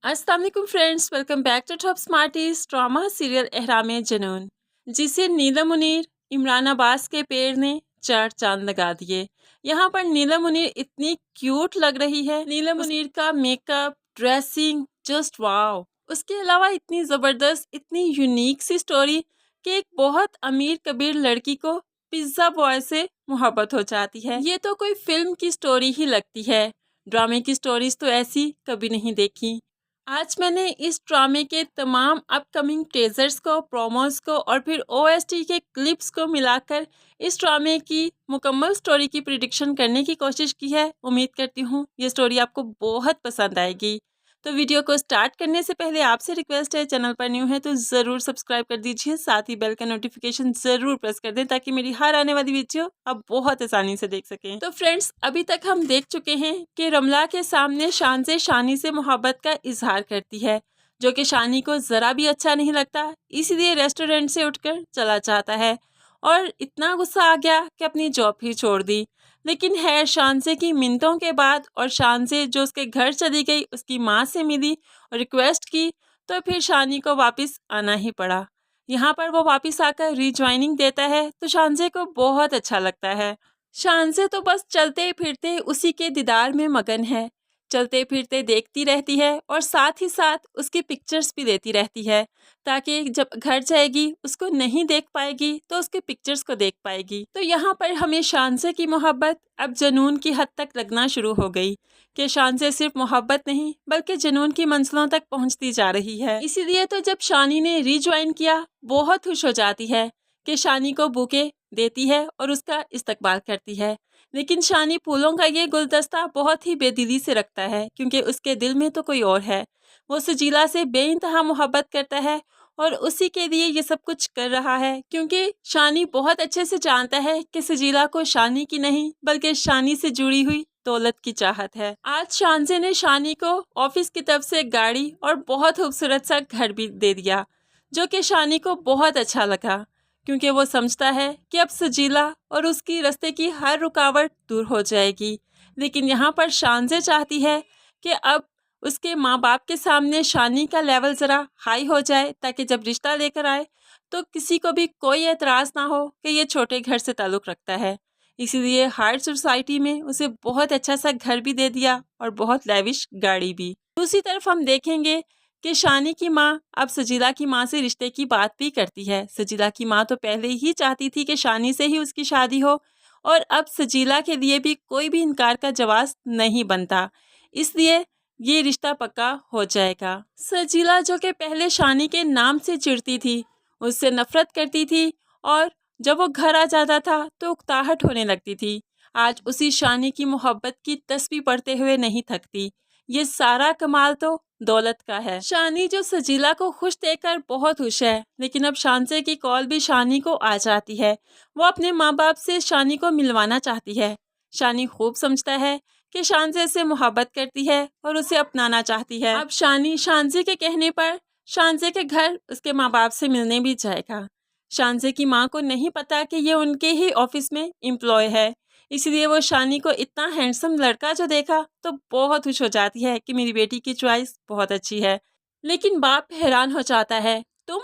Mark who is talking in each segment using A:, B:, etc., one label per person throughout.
A: अस्सलाम वालेकुम friends, welcome back to top smarties drama serial Ehraam-e Junoon, जिसे नीलम मुनीर इमरान अब्बास के पेड़ ने 4 चांद लगा दिए। यहाँ पर नीलम मुनीर इतनी क्यूट लग रही है। नीलम मुनीर का मेकअप, ड्रेसिंग जस्ट वाओ। उसके अलावा इतनी ज़बरदस्त, इतनी यूनिक सी स्टोरी कि एक बहुत अमीर कबीर लड़की को पिज्ज़ा बॉय से मोहब्बत हो जाती है। ये तो कोई फिल्म की स्टोरी ही लगती है। ड्रामे की स्टोरीज तो ऐसी कभी नहीं देखी। आज मैंने इस ड्रामे के तमाम अपकमिंग टेजर्स को, प्रोमोस को और फिर ओएसटी के क्लिप्स को मिलाकर इस ड्रामे की मुकम्मल स्टोरी की प्रिडिक्शन करने की कोशिश की है। उम्मीद करती हूँ ये स्टोरी आपको बहुत पसंद आएगी। तो वीडियो को स्टार्ट करने से पहले आपसे रिक्वेस्ट है, चैनल पर न्यू है तो ज़रूर सब्सक्राइब कर दीजिए, साथ ही बेल का नोटिफिकेशन ज़रूर प्रेस कर दें ताकि मेरी हर आने वाली वीडियो आप बहुत आसानी से देख सकें। तो फ्रेंड्स, अभी तक हम देख चुके हैं कि रमला के सामने शानी से मोहब्बत का इजहार करती है, जो कि शानी को ज़रा भी अच्छा नहीं लगता, इसीलिए रेस्टोरेंट से उठकर चला जाता है और इतना गुस्सा आ गया कि अपनी जॉब ही छोड़ दी। लेकिन है शानसे की मिन्नतों के बाद और शानसे जो उसके घर चली गई, उसकी माँ से मिली और रिक्वेस्ट की, तो फिर शानी को वापस आना ही पड़ा। यहाँ पर वो वापस आकर रीज्वाइनिंग देता है तो शानसे को बहुत अच्छा लगता है। शानसे तो बस चलते फिरते उसी के दीदार में मगन है, चलते फिरते देखती रहती है और साथ ही साथ उसकी पिक्चर्स भी लेती रहती है, ताकि जब घर जाएगी उसको नहीं देख पाएगी तो उसके पिक्चर्स को देख पाएगी। तो यहाँ पर हमें शानसे की मोहब्बत अब जुनून की हद तक लगना शुरू हो गई कि शानसे सिर्फ मोहब्बत नहीं बल्कि जुनून की मंजिलों तक पहुँचती जा रही है। इसीलिए तो जब शानी ने रीज्वाइन किया, बहुत खुश हो जाती है कि शानी को बुके देती है और उसका इस्तकबाल करती है। लेकिन शानी फूलों का ये गुलदस्ता बहुत ही बेदिली से रखता है, क्योंकि उसके दिल में तो कोई और है। वो सजीला से बेइंतहा मोहब्बत करता है और उसी के लिए ये सब कुछ कर रहा है, क्योंकि शानी बहुत अच्छे से जानता है कि सजीला को शानी की नहीं बल्कि शानी से जुड़ी हुई दौलत की चाहत है। आज शानसे ने शानी को ऑफिस की तरफ से गाड़ी और बहुत खूबसूरत सा घर भी दे दिया, जो कि शानी को बहुत अच्छा लगा, क्योंकि वो समझता है कि अब सजीला और उसकी रास्ते की हर रुकावट दूर हो जाएगी। लेकिन यहाँ पर शानसे चाहती है कि अब उसके माँ बाप के सामने शानी का लेवल ज़रा हाई हो जाए, ताकि जब रिश्ता लेकर आए तो किसी को भी कोई एतराज़ ना हो कि ये छोटे घर से ताल्लुक़ रखता है। इसीलिए हाई सोसाइटी में उसे बहुत अच्छा सा घर भी दे दिया और बहुत लेविश गाड़ी भी। दूसरी तरफ हम देखेंगे कि शानी की माँ अब सजीला की माँ से रिश्ते की बात भी करती है। सजीला की माँ तो पहले ही चाहती थी कि शानी से ही उसकी शादी हो और अब सजीला के लिए भी कोई भी इनकार का जवाब नहीं बनता, इसलिए ये रिश्ता पक्का हो जाएगा। सजीला जो कि पहले शानी के नाम से चिढ़ती थी, उससे नफरत करती थी और जब वो घर आ जाता था तो उकताहट होने लगती थी, आज उसी शानी की मोहब्बत की तस्वीर पढ़ते हुए नहीं थकती। ये सारा कमाल तो दौलत का है। शानी जो सजीला को खुश देखकर बहुत खुश है, लेकिन अब शानसे की कॉल भी शानी को आ जाती है। वो अपने माँ बाप से शानी को मिलवाना चाहती है। शानी खूब समझता है कि शानसे से मोहब्बत करती है और उसे अपनाना चाहती है। अब शानी शानसे के कहने पर शानसे के घर उसके माँ बाप से मिलने भी जाएगा। शानसे की माँ को नहीं पता कि ये उनके ही ऑफिस में एम्प्लॉय है, इसलिए वो शानी को इतना हैंडसम लड़का जो देखा तो बहुत खुश हो जाती है कि मेरी बेटी की चॉइस बहुत अच्छी है। लेकिन बाप हैरान हो जाता है, तुम?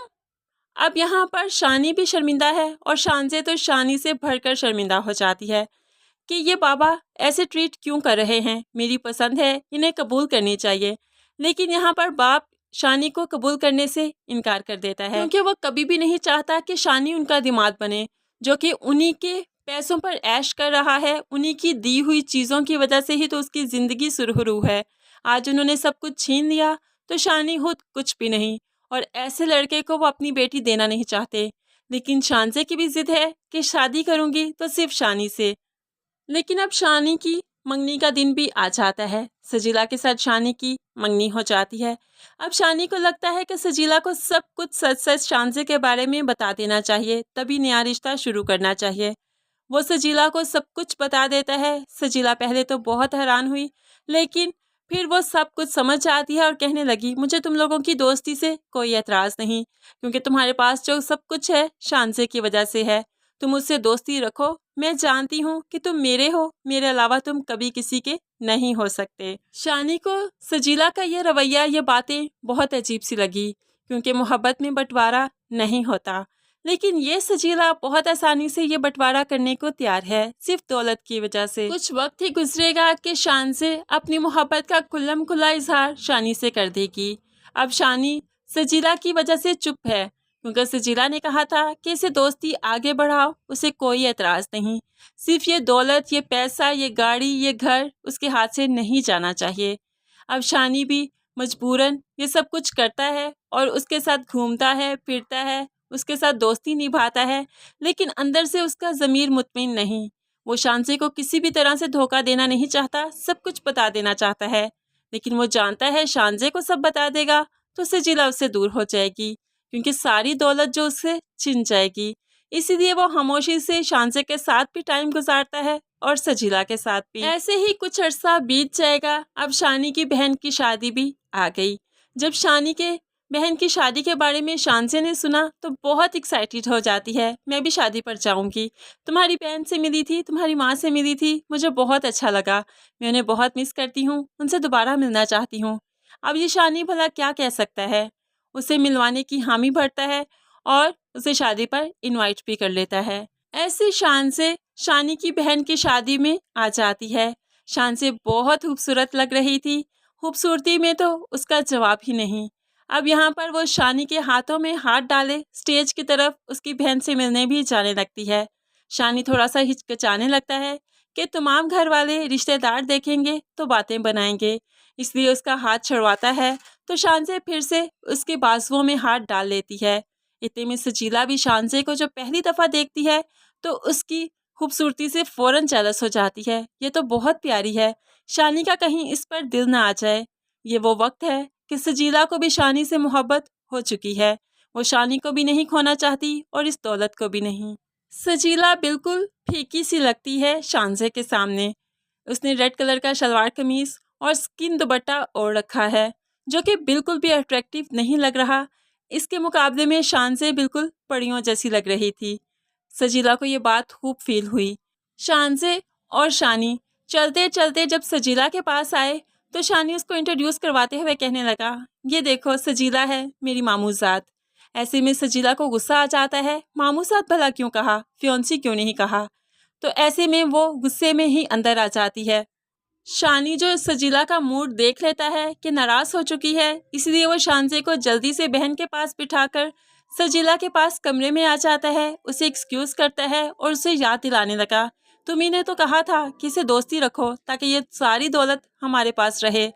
A: अब यहाँ पर शानी भी शर्मिंदा है और शानसे तो शानी से भरकर शर्मिंदा हो जाती है कि ये बाबा ऐसे ट्रीट क्यों कर रहे हैं, मेरी पसंद है, इन्हें कबूल करनी चाहिए। लेकिन यहाँ पर बाप शानी को कबूल करने से इनकार कर देता है, क्योंकि वो कभी भी नहीं चाहता कि शानी उनका दिमाग बने, जो कि उन्हीं के पैसों पर ऐश कर रहा है। उन्हीं की दी हुई चीज़ों की वजह से ही तो उसकी ज़िंदगी सुरखरू है। आज उन्होंने सब कुछ छीन लिया तो शानी खुद कुछ भी नहीं, और ऐसे लड़के को वो अपनी बेटी देना नहीं चाहते। लेकिन शानसे की भी जिद है कि शादी करूँगी तो सिर्फ शानी से। लेकिन अब शानी की मंगनी का दिन भी आ जाता है। सजीला के साथ शानी की मंगनी हो जाती है। अब शानी को लगता है कि सजीला को सब कुछ सच सच शानसे के बारे में बता देना चाहिए, तभी नया रिश्ता शुरू करना चाहिए। वो सजीला को सब कुछ बता देता है। सजीला पहले तो बहुत हैरान हुई, लेकिन फिर वो सब कुछ समझ आती है और कहने लगी, मुझे तुम लोगों की दोस्ती से कोई एतराज़ नहीं, क्योंकि तुम्हारे पास जो सब कुछ है शानसे की वजह से है। तुम उससे दोस्ती रखो मैं जानती हूँ कि तुम मेरे हो, मेरे अलावा तुम कभी किसी के नहीं हो सकते। शानी को सजीला का ये रवैया, ये बातें बहुत अजीब सी लगी, क्योंकि मोहब्बत में बंटवारा नहीं होता। लेकिन ये सजीला बहुत आसानी से ये बंटवारा करने को तैयार है, सिर्फ दौलत की वजह से। कुछ वक्त ही गुजरेगा कि शान से अपनी मोहब्बत का खुल्लम खुल्ला इजहार शानी से कर देगी। अब शानी सजीला की वजह से चुप है, क्योंकि सजीला ने कहा था कि इसे दोस्ती आगे बढ़ाओ, उसे कोई एतराज़ नहीं। सिर्फ ये दौलत, ये पैसा, ये गाड़ी, ये घर उसके हाथ से नहीं जाना चाहिए। अब शानी भी मजबूरन ये सब कुछ करता है और उसके साथ घूमता है, फिरता है, उसके साथ दोस्ती निभाता है, लेकिन अंदर से उसका ज़मीर मुतमिन नहीं। वो शांसी को किसी भी तरह से धोखा देना नहीं चाहता, सब कुछ बता देना चाहता है, लेकिन वो जानता है शांजे को सब बता देगा तो सजीला उससे दूर हो जाएगी, क्योंकि सारी दौलत जो उससे छिन जाएगी। इसीलिए वो खामोशी से शांजे के साथ भी टाइम गुजारता है और सजीला के साथ भी। ऐसे ही कुछ अरसा बीत जाएगा। अब शानी की बहन की शादी भी आ गई। जब शानी के बहन की शादी के बारे में शांसे ने सुना तो बहुत एक्साइटेड हो जाती है। मैं भी शादी पर जाऊंगी, तुम्हारी बहन से मिली थी, तुम्हारी माँ से मिली थी, मुझे बहुत अच्छा लगा, मैं उन्हें बहुत मिस करती हूँ, उनसे दोबारा मिलना चाहती हूँ। अब ये शानी भला क्या कह सकता है, उसे मिलवाने की हामी भरता है और उसे शादी पर इनवाइट भी कर लेता है। ऐसे शान से शानी की बहन की शादी में आ जाती है। शान से बहुत खूबसूरत लग रही थी, खूबसूरती में तो उसका जवाब ही नहीं। अब यहाँ पर वो शानी के हाथों में हाथ डाले स्टेज की तरफ उसकी बहन से मिलने भी जाने लगती है। शानी थोड़ा सा हिचकिचाने लगता है कि तमाम घर वाले रिश्तेदार देखेंगे तो बातें बनाएंगे, इसलिए उसका हाथ छुड़वाता है तो शानसे फिर से उसके बाजुओं में हाथ डाल लेती है। इतने में सजीला भी शानसे को जो पहली दफ़ा देखती है तो उसकी खूबसूरती से फ़ौरन जेलस हो जाती है। ये तो बहुत प्यारी है, शानी का कहीं इस पर दिल ना आ जाए। ये वो वक्त है कि सजीला को भी शानी से मोहब्बत हो चुकी है। वो शानी को भी नहीं खोना चाहती और इस दौलत को भी नहीं। सजीला बिल्कुल फीकी सी लगती है शानसे के सामने। उसने रेड कलर का शलवार कमीज़ और स्किन दुपट्टा ओढ़ रखा है, जो कि बिल्कुल भी अट्रैक्टिव नहीं लग रहा। इसके मुकाबले में शानसे बिल्कुल परियों जैसी लग रही थी। सजीला को ये बात खूब फील हुई। शानसे और शानी चलते चलते जब सजीला के पास आए तो शानी उसको इंट्रोड्यूस करवाते हुए कहने लगा, ये देखो सजीला है मेरी मामूज़ात। ऐसे में सजीला को गुस्सा आ जाता है, मामूज़ात भला क्यों कहा, फियोंसी क्यों नहीं कहा। तो ऐसे में वो गुस्से में ही अंदर आ जाती है। शानी जो सजीला का मूड देख लेता है कि नाराज़ हो चुकी है, इसलिए वो शानसे को जल्दी से बहन के पास बिठाकर सजीला के पास कमरे में आ जाता है, उसे एक्सक्यूज़ करता है और उसे याद दिलाने लगा, तुम्ही ने तो कहा था कि इसे दोस्ती रखो ताकि ये सारी दौलत हमारे पास रहे,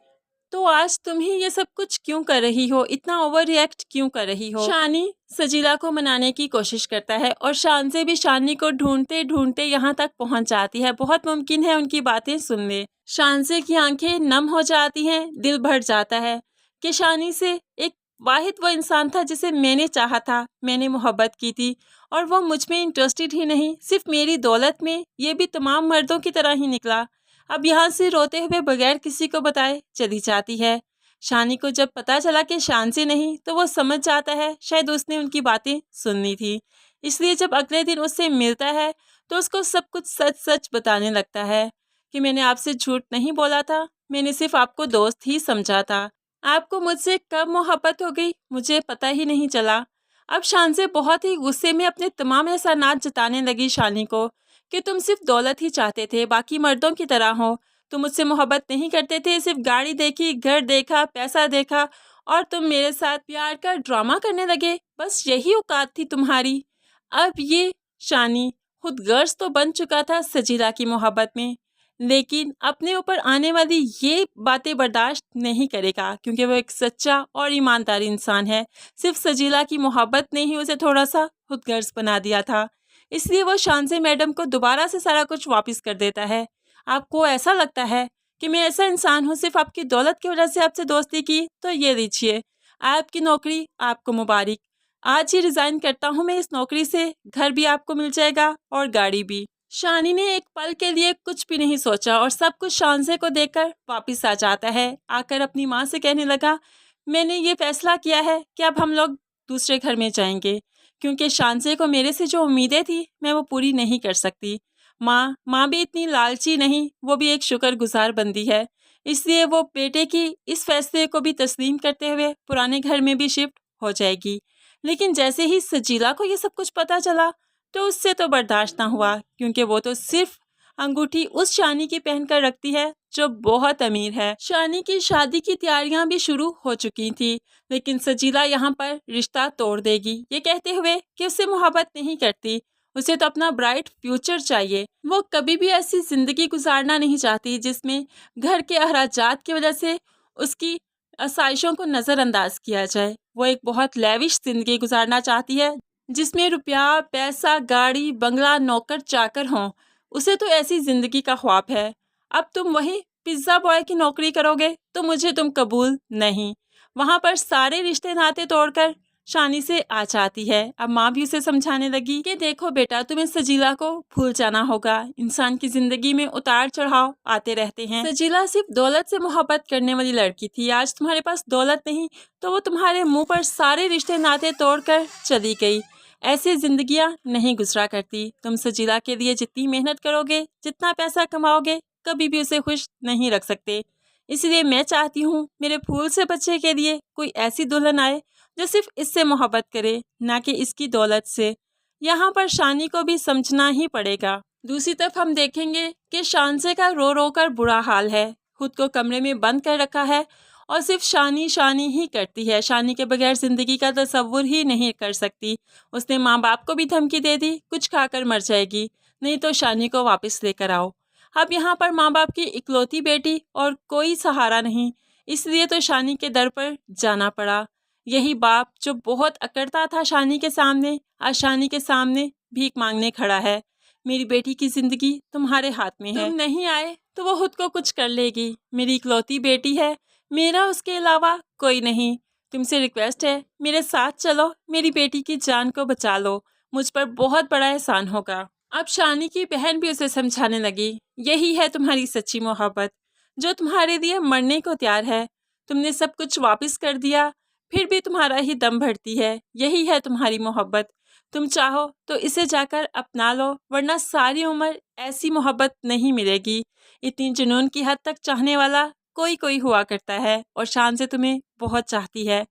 A: तो आज तुम ही ये सब कुछ क्यों कर रही हो, इतना ओवर रिएक्ट क्यों कर रही हो। शानी सजीला को मनाने की कोशिश करता है और शान से भी शानी को ढूंढते ढूंढते यहाँ तक पहुँच जाती है। बहुत मुमकिन है उनकी बातें सुन ले। शानसे की आंखें नम हो जाती हैं, दिल भर जाता है कि शानी से एक वाहिद वो इंसान था जिसे मैंने चाहा था, मैंने मोहब्बत की थी और वो मुझ में इंटरेस्टेड ही नहीं, सिर्फ मेरी दौलत में। ये भी तमाम मर्दों की तरह ही निकला। अब यहाँ से रोते हुए बगैर किसी को बताए चली जाती है। शानी को जब पता चला कि शानसे नहीं, तो वो समझ जाता है शायद उसने उनकी बातें सुननी थी, इसलिए जब अगले दिन उससे मिलता है तो उसको सब कुछ सच सच बताने लगता है कि मैंने आपसे झूठ नहीं बोला था, मैंने सिर्फ आपको दोस्त ही समझा था। आपको मुझसे कब मोहब्बत हो गई मुझे पता ही नहीं चला। अब शानसे बहुत ही गुस्से में अपने तमाम एहसानात जताने लगी शानी को कि तुम सिर्फ दौलत ही चाहते थे, बाकी मर्दों की तरह हो, तुम मुझसे मोहब्बत नहीं करते थे, सिर्फ गाड़ी देखी, घर देखा, पैसा देखा और तुम मेरे साथ प्यार का ड्रामा करने लगे, बस यही औकात थी तुम्हारी। अब ये शानी खुद गर्ज तो बन चुका था सजीला की मोहब्बत में, लेकिन अपने ऊपर आने वाली ये बातें बर्दाश्त नहीं करेगा, क्योंकि वो एक सच्चा और ईमानदार इंसान है। सिर्फ सजीला की मोहब्बत ने ही उसे थोड़ा सा खुदगर्ज बना दिया था, इसलिए वो शानसे मैडम को दोबारा से सारा कुछ वापस कर देता है। आपको ऐसा लगता है कि मैं ऐसा इंसान हूँ सिर्फ आपकी दौलत की वजह से आपसे दोस्ती की, तो ये लीजिए आपकी नौकरी, आपको मुबारक, आज ही रिज़ाइन करता हूँ मैं इस नौकरी से, घर भी आपको मिल जाएगा और गाड़ी भी। शानी ने एक पल के लिए कुछ भी नहीं सोचा और सब कुछ शानसे को देखकर वापस आ जाता है। आकर अपनी माँ से कहने लगा, मैंने ये फैसला किया है कि अब हम लोग दूसरे घर में जाएंगे, क्योंकि शानसे को मेरे से जो उम्मीदें थी मैं वो पूरी नहीं कर सकती। माँ भी इतनी लालची नहीं, वो भी एक शुक्रगुजार बंदी है। इसलिए वो बेटे की इस फैसले को भी तस्लीम करते हुए पुराने घर में भी शिफ्ट हो जाएगी। लेकिन जैसे ही सजीला को ये सब कुछ पता चला तो उससे तो बर्दाश्त ना हुआ, क्योंकि वो तो सिर्फ अंगूठी उस शानी की पहनकर रखती है जो बहुत अमीर है। शानी की शादी की तैयारियां भी शुरू हो चुकी थी, लेकिन सजीला यहाँ पर रिश्ता तोड़ देगी, ये कहते हुए कि उससे मोहब्बत नहीं करती, उसे तो अपना ब्राइट फ्यूचर चाहिए। वो कभी भी ऐसी जिंदगी गुजारना नहीं चाहती जिसमें घर के अखराजात की वजह से उसकी आसाइशों को नज़रअंदाज किया जाए। वो एक बहुत लेविश जिंदगी गुजारना चाहती है जिसमें रुपया, पैसा, गाड़ी, बंगला, नौकर चाकर हों। उसे तो ऐसी जिंदगी का ख्वाब है। अब तुम वही पिज्ज़ा बॉय की नौकरी करोगे तो मुझे तुम कबूल नहीं। वहाँ पर सारे रिश्ते नाते तोड़कर शानी से आ जाती है। अब माँ भी उसे समझाने लगी कि देखो बेटा, तुम्हें सजीला को भूल जाना होगा। इंसान की जिंदगी में उतार चढ़ाव आते रहते हैं। सजीला सिर्फ दौलत से मोहब्बत करने वाली लड़की थी। आज तुम्हारे पास दौलत नहीं तो वो तुम्हारे मुंह पर सारे रिश्ते नाते तोड़कर चली गई। ऐसी जिंदगियां नहीं गुजरा करती। तुम सजीला के लिए जितनी मेहनत करोगे, जितना पैसा कमाओगे, कभी भी उसे खुश नहीं रख सकते। इसलिए मैं चाहती हूँ मेरे फूल से बच्चे के लिए कोई ऐसी दुल्हन आए जो सिर्फ इससे मोहब्बत करे, ना कि इसकी दौलत से। यहाँ पर शानी को भी समझना ही पड़ेगा। दूसरी तरफ हम देखेंगे कि शानसे का रो रो कर बुरा हाल है। खुद को कमरे में बंद कर रखा है और सिर्फ शानी शानी ही करती है। शानी के बगैर जिंदगी का तसव्वुर ही नहीं कर सकती। उसने माँ बाप को भी धमकी दे दी, कुछ खाकर मर जाएगी, नहीं तो शानी को वापस लेकर आओ। अब यहाँ पर माँ बाप की इकलौती बेटी और कोई सहारा नहीं, इसलिए तो शानी के दर पर जाना पड़ा। यही बाप जो बहुत अकड़ता था शानी के सामने, आज शानी के सामने भीख मांगने खड़ा है। मेरी बेटी की जिंदगी तुम्हारे हाथ में है, तुम नहीं आए तो वो खुद को कुछ कर लेगी। मेरी इकलौती बेटी है, मेरा उसके अलावा कोई नहीं। तुमसे रिक्वेस्ट है, मेरे साथ चलो, मेरी बेटी की जान को बचा लो, मुझ पर बहुत बड़ा एहसान होगा। अब शानी की बहन भी उसे समझाने लगी, यही है तुम्हारी सच्ची मोहब्बत, जो तुम्हारे लिए मरने को तैयार है। तुमने सब कुछ वापस कर दिया, फिर भी तुम्हारा ही दम भरती है। यही है तुम्हारी मोहब्बत। तुम चाहो तो इसे जाकर अपना लो, वरना सारी उम्र ऐसी मोहब्बत नहीं मिलेगी। इतनी जुनून की हद तक चाहने वाला कोई कोई हुआ करता है, और शान से तुम्हें बहुत चाहती है।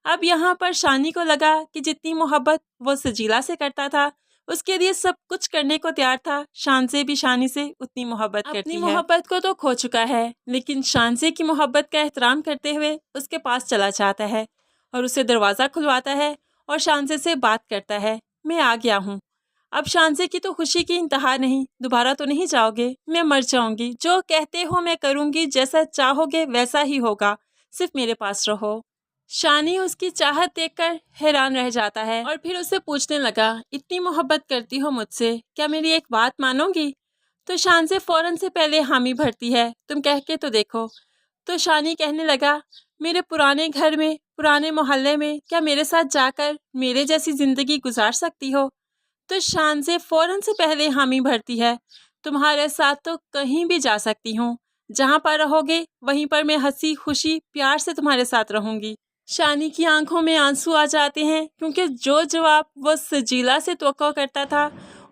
A: अब यहाँ पर शानी को लगा कि जितनी मोहब्बत वो सजीला से करता था, उसके लिए सब कुछ करने को तैयार था। शान से भी शानी से उतनी मोहब्बत करती है। अपनी मोहब्बत को तो खो चुका है, लेकिन शान से की मोहब्बत का एहतराम करते हुए उसके पास चला जाता है और उसे दरवाज़ा खुलवाता है और शानसे से बात करता है। मैं आ गया हूँ। अब शानसे की तो खुशी की इंतहा नहीं। दोबारा तो नहीं जाओगे? मैं मर जाऊंगी। जो कहते हो मैं करूंगी, जैसा चाहोगे वैसा ही होगा, सिर्फ मेरे पास रहो। शानी उसकी चाहत देखकर हैरान रह जाता है और फिर उससे पूछने लगा, इतनी मोहब्बत करती हो मुझसे, क्या मेरी एक बात मानोगी? तो शान से फौरन से पहले हामी भरती है, तुम कह के तो देखो। तो शानी कहने लगा, मेरे पुराने घर में, पुराने मोहल्ले में क्या मेरे साथ जाकर मेरे जैसी जिंदगी गुजार सकती हो? तो शान से फौरन से पहले हामी भरती है, तुम्हारे साथ तो कहीं भी जा सकती हूँ, जहाँ पर रहोगे वहीं पर मैं हंसी खुशी प्यार से तुम्हारे साथ रहूंगी। शानी की आंखों में आंसू आ जाते हैं, क्योंकि जो जवाब वो सजीला से तवक्को करता था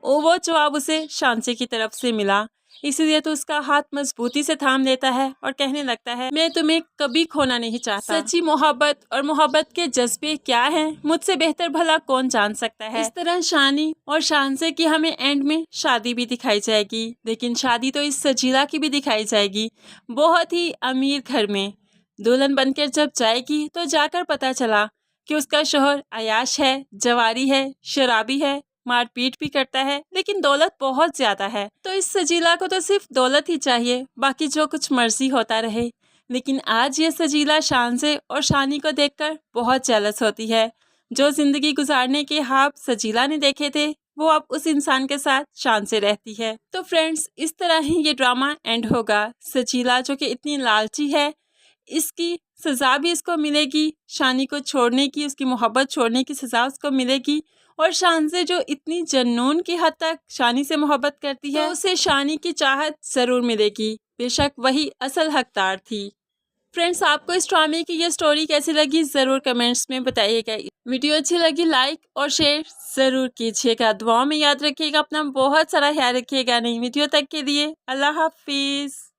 A: वो जवाब उसे शानसे की तरफ से मिला। इसलिए तो उसका हाथ मजबूती से थाम लेता है और कहने लगता है, मैं तुम्हें कभी खोना नहीं चाहता। सच्ची मोहब्बत और मोहब्बत के जज्बे क्या हैं, मुझसे बेहतर भला कौन जान सकता है। इस तरह शानी और शानसे की हमें एंड में शादी भी दिखाई जाएगी, लेकिन शादी तो इस सजीला की भी दिखाई जाएगी, बहुत ही अमीर घर में। दुल्हन बनकर जब जाएगी तो जाकर पता चला कि उसका शौहर अयाश है, जवारी है, शराबी है, मारपीट भी करता है, लेकिन दौलत बहुत ज्यादा है। तो इस सजीला को तो सिर्फ दौलत ही चाहिए, बाकी जो कुछ मर्जी होता रहे। लेकिन आज ये सजीला शानसे और शानी को देखकर बहुत जेलस होती है। जो जिंदगी गुजारने के ख्वाब सजीला ने देखे थे, वो अब उस इंसान के साथ शान से रहती है। तो फ्रेंड्स, इस तरह ही ये ड्रामा एंड होगा। सजीला जो कि इतनी लालची है, इसकी सज़ा भी इसको मिलेगी। शानी को छोड़ने की, उसकी मोहब्बत छोड़ने की सज़ा उसको मिलेगी। और शान से जो इतनी जन्नून की हद तक शानी से मोहब्बत करती है, तो उसे शानी की चाहत ज़रूर मिलेगी। बेशक वही असल हकदार थी। फ्रेंड्स, आपको इस ड्रामे की ये स्टोरी कैसी लगी ज़रूर कमेंट्स में बताइएगा। वीडियो अच्छी लगी लाइक और शेयर ज़रूर कीजिएगा। दुआओं में याद रखिएगा, अपना बहुत सारा ख्याल रखिएगा। नई वीडियो तक के लिए अल्लाह हाफिज़।